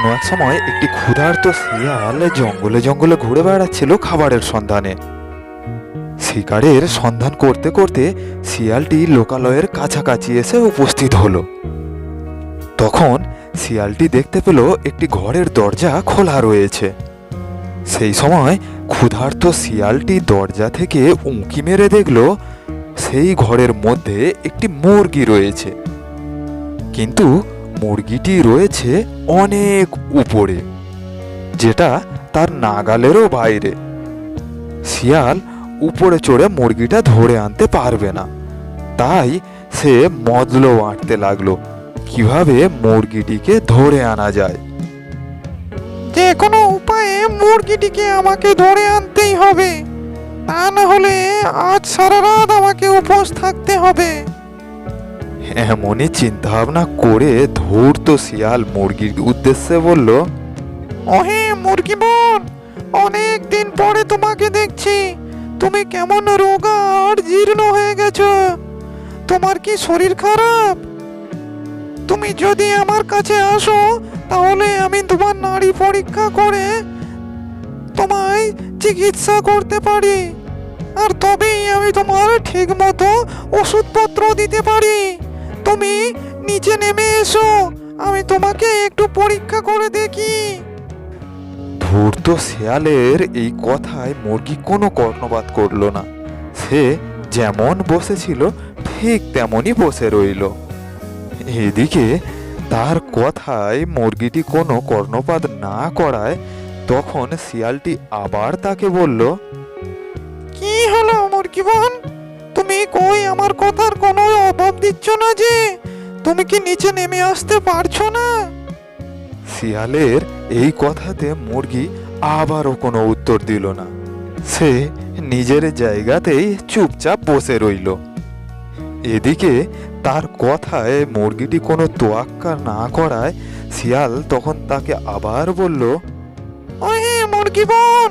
কোনো এক সময় একটি ক্ষুধার্ত শিয়াল জঙ্গলে জঙ্গলে ঘুরে বেড়াচ্ছিল খাবারের সন্ধানে। শিকারের সন্ধান করতে করতে শিয়ালটি লোকালয়ের কাছাকাছি এসে উপস্থিত হলো। তখন শিয়ালটি দেখতে পেল একটি ঘরের দরজা খোলা রয়েছে। সেই সময় ক্ষুধার্ত শিয়ালটি দরজা থেকে উঁকি মেরে দেখল সেই ঘরের মধ্যে একটি মুরগি রয়েছে, কিন্তু মুরগিটি রয়েছে অনেক উপরে, যেটা তার নাগালেরও বাইরে। শিয়াল উপরে চড়ে মুরগিটা ধরে আনতে পারবে না, তাই সে মতলব আঁটতে লাগলো কিভাবে মুরগিটিকে ধরে আনা যায়। যে কোনো উপায়ে মুরগিটিকে আমাকে ধরে আনতেই হবে, তা না হলে আজ সারা রাত আমাকে উপোস থাকতে হবে। এমনই চিন্তা ভাবনা করে ধূর্ত শিয়াল মুরগির উদ্দেশ্যে বলল, ওহে মুরগি বোন, অনেক দিন পরে তোমাকে দেখছি। তুমি কেমন রোগা আর জীর্ণ হয়ে গেছো? তোমার কি শরীর খারাপ? তুমি যদি আমার কাছে আসো তাহলে আমি তোমার নাড়ি পরীক্ষা করে তোমায় চিকিৎসা করতে পারি, আর তবেই আমি তোমার ঠিক মতো ওষুধপত্র দিতে পারি। তুমি নিচে নেমে এসো, আমি তোমাকে একটু পরীক্ষা করে দেখি। ধূর্ত শিয়ালের এই কথায় মুরগি কোনো কর্ণপাত করল না। সে যেমন বসেছিল ঠিক তেমনই বসে রইল। এদিকে তার কথায় মুরগিটি কোনো কর্ণপাত না করায় তখন শিয়ালটি আবার তাকে বলল, কি হলো মুরগি বোন, তুমি কই আমার কথার কোনো অভাব দিচ্ছ না যে? তুমি কি নিচে নেমে আসতে পারছো না? শিয়ালের এই কথাতে মুরগি আবারও কোনো উত্তর দিল না। সে নিজের জায়গাতেই চুপচাপ বসে রইল। এদিকে তার কথায় মুরগিটি কোনো তোয়াক্কা না করায় শিয়াল তখন তাকে আবার বলল, ওহে মুরগি বোন,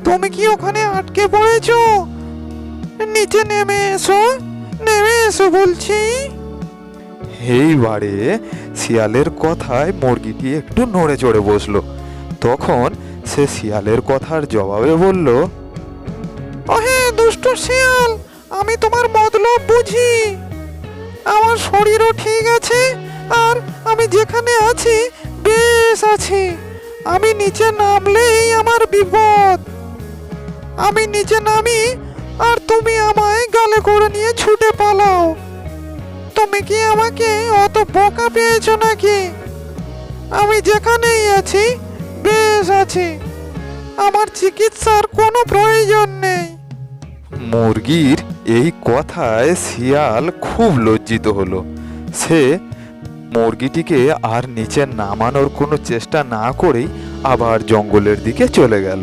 তুমি কি ওখানে আটকে পড়েছো? নিচে নেমে এসো, নেমে এসো বলছি। এইবারে শিয়ালের কথায় মুরগিটি একটু নড়ে চড়ে বসলো। তখন সে শিয়ালের কথার জবাবে বলল, ওহে দুষ্ট শিয়াল, আমি তোমার মতলব বুঝি। আমার শরীরও ঠিক আছে, আর আমি যেখানে আছি বেশ আছি। আমি নিচে নামলেই আমার বিপদ। আমি নিচে নামি আর তুমি আমায় গালে করে নিয়ে ছুটে পালাও। তুমি কি আমাকে অত বোকা পেয়েছো নাকি? আমি যেখানেই আছি বেশ আছি, আমার চিকিৎসার কোনো প্রয়োজন নেই। মুরগির এই কথায় শিয়াল খুব লজ্জিত হলো। সে মুরগিটিকে আর নিচে নামানোর কোনো চেষ্টা না করেই আবার জঙ্গলের দিকে চলে গেল।